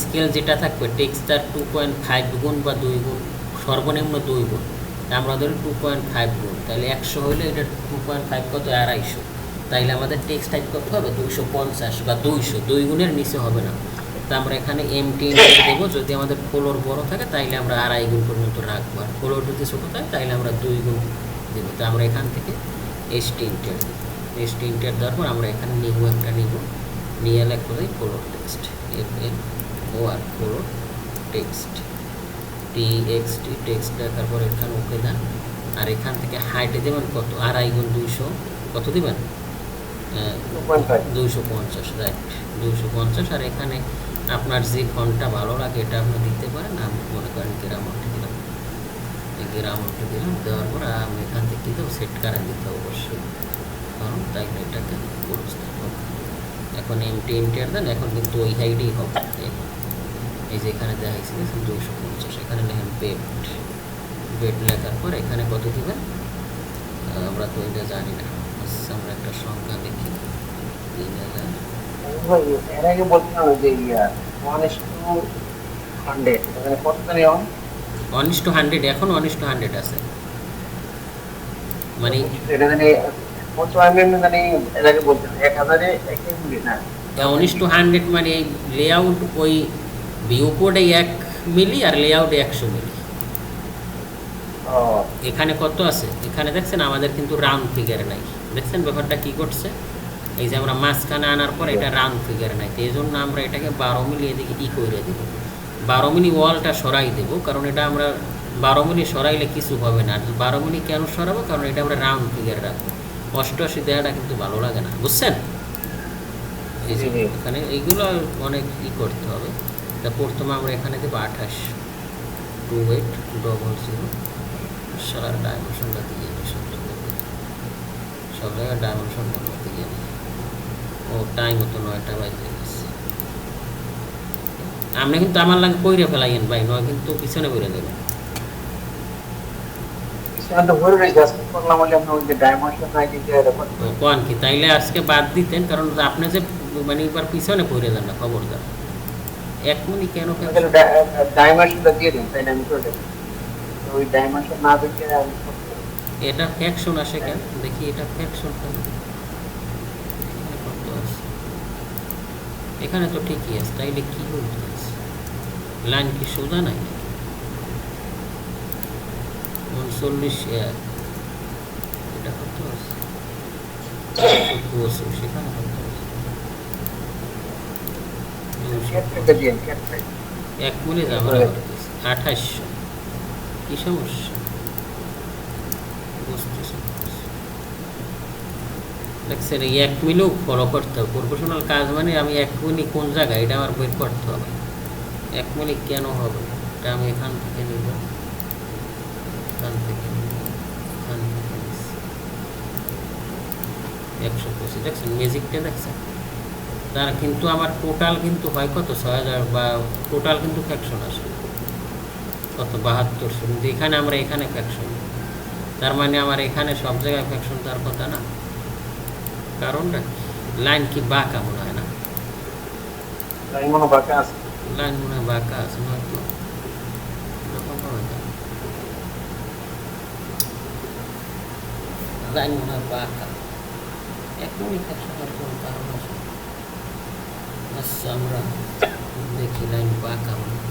স্কেল যেটা থাকবে, টেক্সট তার 2.5 গুণ বা 2 গুণ, সর্বনিম্ন 2 গুণ, আমরা ধরি 2.5 গুণ, তাহলে 100 হইলে এটা 2.5 কত, 250, তাইলে আমাদের টেক্সট টাইপ করতে হবে 250 বা 200, 2 গুণের নিচে হবে না, তা আমরা এখানে এমটি ইন্টার দেবো। যদি আমাদের ফ্লোর বড় থাকে তাইলে আমরা 2.5 গুণ পর্যন্ত রাখবো, আর ফ্লোর যদি ছোটো থাকে তাইলে আমরা 2 গুণ দেবো। তো আমরা এখান থেকে এসটি ইন্টার দেবো। এসটি ইন্টার দেওয়ার পর আমরা এখানে নিবো, একটা নিব, নিয়ে লিখবো যে floor text, FLOR floor text, TXT text লেখার পর এখানে ওকে দেন। আর এখান থেকে হাইটে দেবেন কত, 2.5 গুণ 200, কত দিবেন, 250, রাইট, 250। আর এখানে আপনার যে ফন্টটা ভালো লাগে এটা আপনি দিতে পারেন। আমি মনে করেন গ্রামারটা দিলাম, এই গ্রামারটা দিলাম। দেওয়ার পর আমি এখান থেকে কিন্তু সেট কারেন্ট দিতে হবে অবশ্যই, কারণ তাই এটাকে বুঝতে হবে। এখন এমটি এন্টার দেন, এখন কিন্তু ওই হাইটেই হবে। এই যে এখানে দেখাইছি 250, এখানে লেখেন বেড লেখার পর এখানে কত দিবেন, আমরা তো এটা জানি না। আচ্ছা, আমরা একটা সংখ্যা লিখি,
এর আগে বলছিলাম যে 1:100 এখানে কত জানি
1:100, এখন 1:100 আছে, মানে
এটা জানি কত আমি জানি এর আগে বলছিলাম 1000 এ 1 মিলি না
1:100 মানে এই লেআউট ওই ভিউ কোডে 1 মিলি আর লেআউটে 100 মিলি। এখানে কত আছে, এখানে দেখছেন আমাদের কিন্তু রাউন্ড ফিগার নাই। দেখছেন ব্যাপারটা কি করছে, এই যে আমরা মাঝখানে আনার পর এটা রাউন্ড ফিগার নাই, তো এই জন্য আমরা এটাকে 12 মিলি এদিকে করে দেবো। 12 মিলি ওয়ালটা সরাই দেবো, কারণ এটা আমরা 12 মিলি সরাইলে কিছু হবে না। আর 12 মিলি কেন সরাবো, কারণ এটা আমরা রাউন্ড ফিগার রাখবো। 88 দেওয়াটা কিন্তু ভালো লাগে না, বুঝছেন। এই যে এখানে এইগুলো অনেক করতে হবে। তা প্রথমে আমরা এখানে দেবো 28, 2800, সারা ডাইমেনশনটা দিয়ে সব জায়গায় ডাইমেনশন দিয়ে ও টাইম মতো 9টা বাজে গেছে। আপনি কিন্তু আমার লাগে কইরে ফেলাইয়েন ভাই, নয় কিন্তু পিছনে বইরে দেবেন। কোন কি তাইলে আজকে বাদ দিতেন, কারণ আপনি যে মানে এবার পিছনে পড়ে যান না, খবরদার। 1 মিনিট কেন
ডাইমেনশনটা দিয়ে দিন, তাই না? আমি করে দেব ওই ডাইমেনশন না দেখে আমি
এটা ফ্যাকশন আসে কেন দেখি, এটা ফ্যাকশন কেন এখানে তো ঠিকই আছে, তাইলে কি বলতে আছে, লাইন কি সোজা নাই? 39 এটা কত আছে, সেখানে কত আছে, 1 মিনিট আমরা 2800। কি সমস্যা বুঝতেছি, দেখছেন এই 1 মিনিটও ফলো করতে হবে। প্রফেশনাল কাজ মানে আমি 1 মিনিট কোন জায়গায় এটা আমার বের করতে হবে। 1 মিনিট কেন হবে, এটা আমি এখান থেকে নিব, এখান থেকে 125। দেখছেন ম্যাজিকটা, দেখছেন তার কিন্তু আমার টোটাল কিন্তু হয় কত, 6000, বা টোটাল কিন্তু ফ্যাকশন আসে কত, 72। কিন্তু এখানে আমরা এখানে ফ্যাকশন, তার মানে আমার এখানে সব জায়গায় ফ্যাকশন তার কথা না। কারণটা লাইন কি বাঁকা মনে হয় না,
লাইন মনে হয় বাঁকা আছে,
লাইন মনে হয় বাঁকা আছে, নয়তো লাইন মনে হয় বাঁকা। 1 মিনিট ফ্যাকশনের কোনো কারণ আছে? আচ্ছা আমরা দেখি লাইন বাঁকা মনে হয়।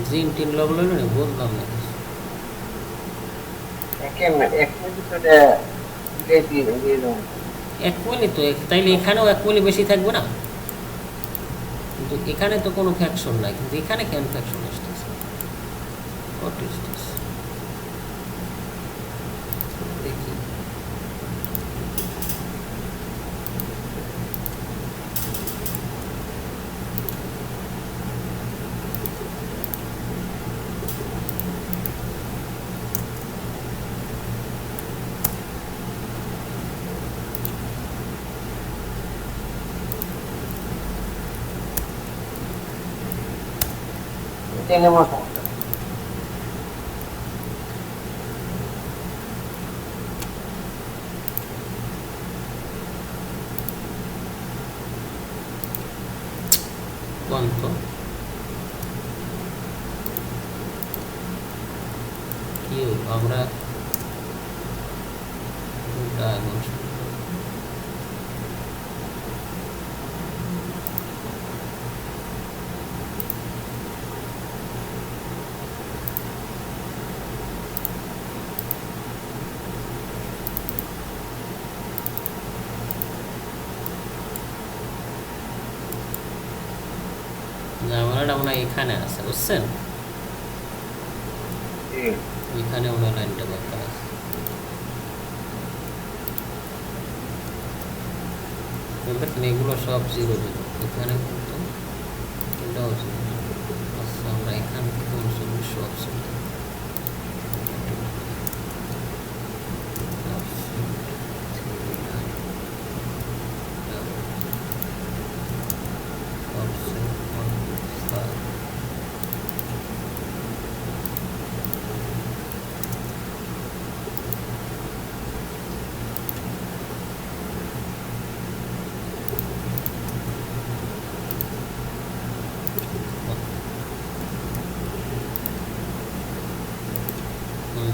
জিন টিন লগ লইল না, বুঝলাম না।
1 মিনিট তো
1 মিনিট তো, তাইলে এখানেও 1 মিনিট বেশি থাকবে না? কিন্তু এখানে তো কোনো ফ্যাকশন নাই, কিন্তু এখানে কেন ফ্যাকশন আসতেছে? What is this? দেখি
tenemos সমস্যা।
ইউ আমরা ডাইমেনশন ঝামেলাটা মনে হয় এখানে আছে, বুঝছেন?
জি
এখানে মনে হয় লাইনটা দরকার আছে। দেখেন এগুলো সব জিরো জিরো, এখানে কিন্তু এটাও জিরো। আচ্ছা আমরা এখান থেকে অনুসরণ সব জিরো।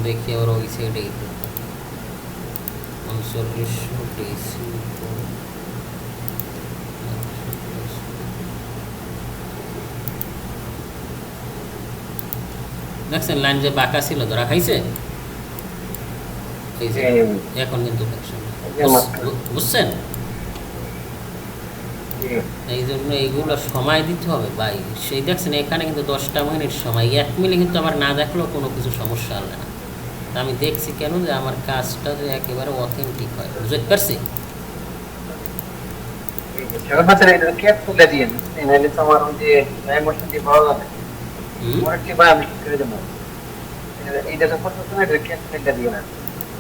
দেখি আবার ওই সাইডে উনচল্লিশশো ডিসি দেখছেন লাইন যে বাঁকা ছিল ধরা খাইছে, এই যে এখন কিন্তু দেখছেন, বুঝছেন? এই জন্য এইগুলো সময় দিতে হবে ভাই। সেই দেখছেন এখানে কিন্তু 10টা মিনিট সময়, 1 মিনিট কিন্তু আমার না দেখলেও কোনো কিছু সমস্যা হবে না। তা আমি দেখছি কেন যে আমার কাজটা যে একেবারে অথেন্টিক হয়, বুঝতে পারছি?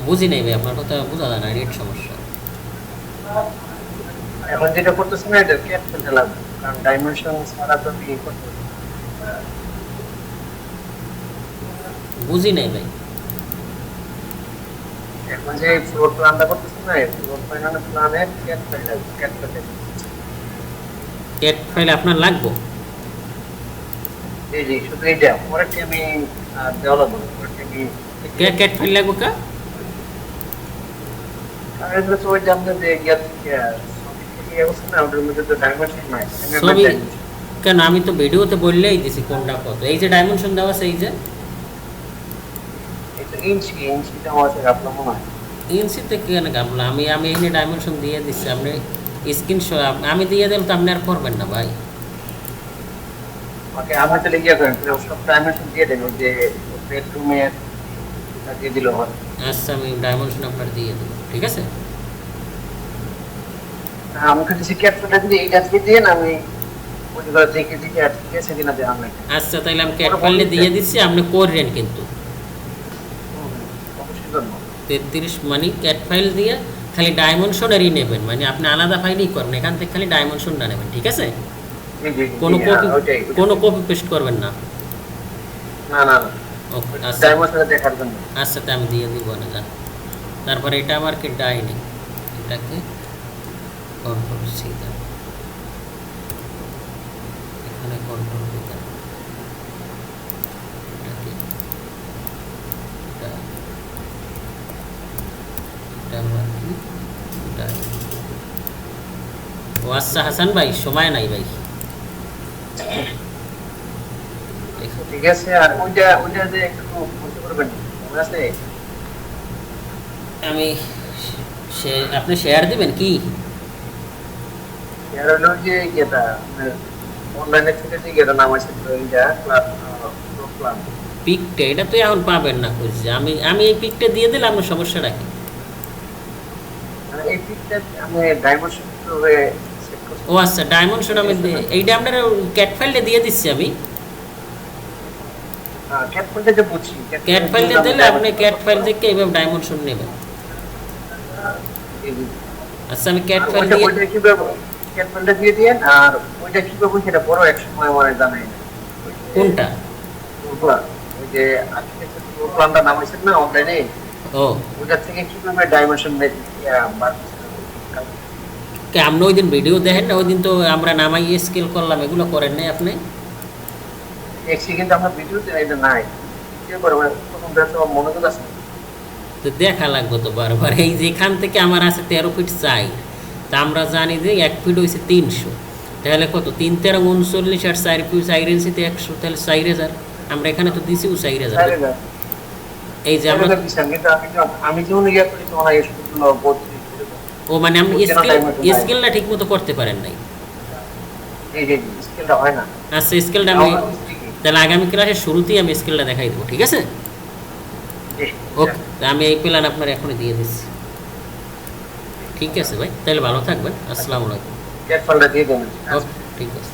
বুঝি নাই ভাই, আপনার কথা বোঝা যায় না, নেট সমস্যা।
এখন যেটা করতেছি না এটা ক্যাট ফেলতে লাগবে, কারণ ডাইমেনশন ছাড়া তো আমি করতে
বুঝি নাই ভাই।
এখন যে ফ্লোর প্ল্যানটা করতেছি না, ফ্লোর প্ল্যানে ক্যাট ফেল লাগবে, ক্যাট ফেলতে।
ক্যাট ফাইল আপনার লাগবে?
জি জি, শুধু এইটা পরেরটি আমি দেওয়া লাগবে, পরেরটি আমি
ক্যাট ফাইল লাগবে কা?
আর এটা তো ওই যে আমাদের যে ইয়ার থেকে ইয়ে করছে না, ওটার মধ্যে তো ডাইমেনশন নাই।
সবই কেন, আমি তো ভিডিওতে বললেই দিছি কোনটা কত। এই যে ডাইমেনশন দেওয়া আছে, এই যে
এটা ইঞ্চিটা আমার কাছে আপনার মনে হয়
ইঞ্চিতে কেন গাবলা, আমি আমি এখানে ডাইমেনশন দিয়ে দিচ্ছি, আপনি স্ক্রিনশট আমি দিয়ে দিলে তো আপনি আর করবেন না ভাই।
ওকে, আমি তাহলে ইয়ে করেন, সব ডাইমেনশন দিয়ে দেন, ওই যে বেডরুমের দিয়ে দিল আমার।
আচ্ছা আমি ডাইমেনশন আপনার দিয়ে দেবো, ঠিক আছে?
আমাকে যদি ক্যাপশনটা দিলে এইটা দিয়ে দেন, আমি ওইগুলো দেখে দেখে আর ঠিক আছে কিনা দেওয়া হবে।
আচ্ছা তাহলে আমি ক্যাট ফাইলে দিয়ে দিচ্ছি, আপনি করবেন কিন্তু
অবশ্যই করবো।
33 মানে ক্যাট ফাইল দিয়ে খালি ডাইমেনশনেরই নেবেন, মানে আপনি আলাদা ফাইলই করবেন, এখান থেকে খালি ডাইমেনশনটা নেবেন, ঠিক আছে?
জি জি,
কোনো কপি
ওইটাই
কোনো কপি পেস্ট করবেন না।
না না না,
ওকে আচ্ছা
ডাইমেনশনটা দেখার জন্য।
আচ্ছা তা আমি দিয়ে দিব না জান। তারপরে এটা আমার কি ডাইনিং, এটাকে কন্ট্রোল সি দেন, এখানে কন্ট্রোল ভি দেন, এটাকে এটা আমার কি ডাইনিং। ও আচ্ছা হাসান ভাই সময় নাই ভাই।
ঠিক আছে, আর ওইটা যে একটু বলতে পারবেন মনে আছে?
আমি আপনি শেয়ার দিবেন কি?
এর হলো যে ইয়েটা অনলাইনে থেকে যে ইয়েটা নাম আছে, তো এইটা ক্লাস প্ল্যান।
পিকটা এটা তো এখন পাবেন না খুঁজছে, আমি আমি এই পিকটা দিয়ে দিলাম, আপনার সমস্যাটা কি?
মানে এই পিকটা আমি ডাইমেনশন কিভাবে সেট করব?
ও আচ্ছা ডাইমেনশন আমি এইটা আপনার ক্যাট ফাইলটা দিয়ে দিচ্ছি আমি।
ক্যাট ফাইলটা যে বুঝছি,
ক্যাট ফাইলটা দিলে আপনি ক্যাট ফাইল থেকে এইভাবে ডাইমেনশন নেবেন। আচ্ছা আমি ক্যাট ফাইল দিয়ে
ওইটা কিভাবে ক্যাট ফাইলটা দিয়ে দেন, আর ওইটা কিভাবে সেটা বড় এক সময় মানে জানাই না।
কোনটা?
ওই যে আর্কিটেকচার প্ল্যানটা নাম আছে না অনলাইনে,
ও
ওইটা থেকে কিভাবে ডাইমেনশন
কে আপনি ওই দিন ভিডিও দেখেন না, ওই দিন তো আমরা নামাই স্কেল করলাম, এগুলো করেন নাই আপনি?
দেখছি, কিন্তু আমরা ভিডিওতে এটা নাই। কে করে মানে প্রথম ব্যাচে মনোযোগ আছে না।
তো দেখা লাগবে তো বারবার, এই যেখান থেকে আমার আছে 13 ফিট চাই, তা আমরা জানি যে 1 ফিট হয়েছে 300, তাহলে কত 3 × 39 আর 4 ফিট 4 ইঞ্চিতে 100, তাহলে 4000। আমরা এখানে তো দিছি 4000।
তাই না?
এই যে আমরা,
কিন্তু আমি যেমন ইয়ে করি তোমার এই স্কুলগুলো বলছি
ও মানে আপনি
বুঝছে না time মতো নাই।
স্কেলটা ঠিক মতো করতে পারেন নাই।
এই যে স্কিলটা হয় না।
আচ্ছা স্কেলটা আমি,
আমার ঠিকই।
তাহলে আগামী ক্লাসের শুরুতেই আমি স্কেলটা দেখাই দেবো, ঠিক আছে?
জি,
ওকে, আমি এই প্ল্যান আপনার এখনই দিয়ে দিচ্ছি। ঠিক আছে ভাই, তাহলে ভালো থাকবেন, আসসালামু আলাইকুম।
ক্যাট ফান্ডটা দিয়ে দেবেন।
ওকে, ঠিক আছে।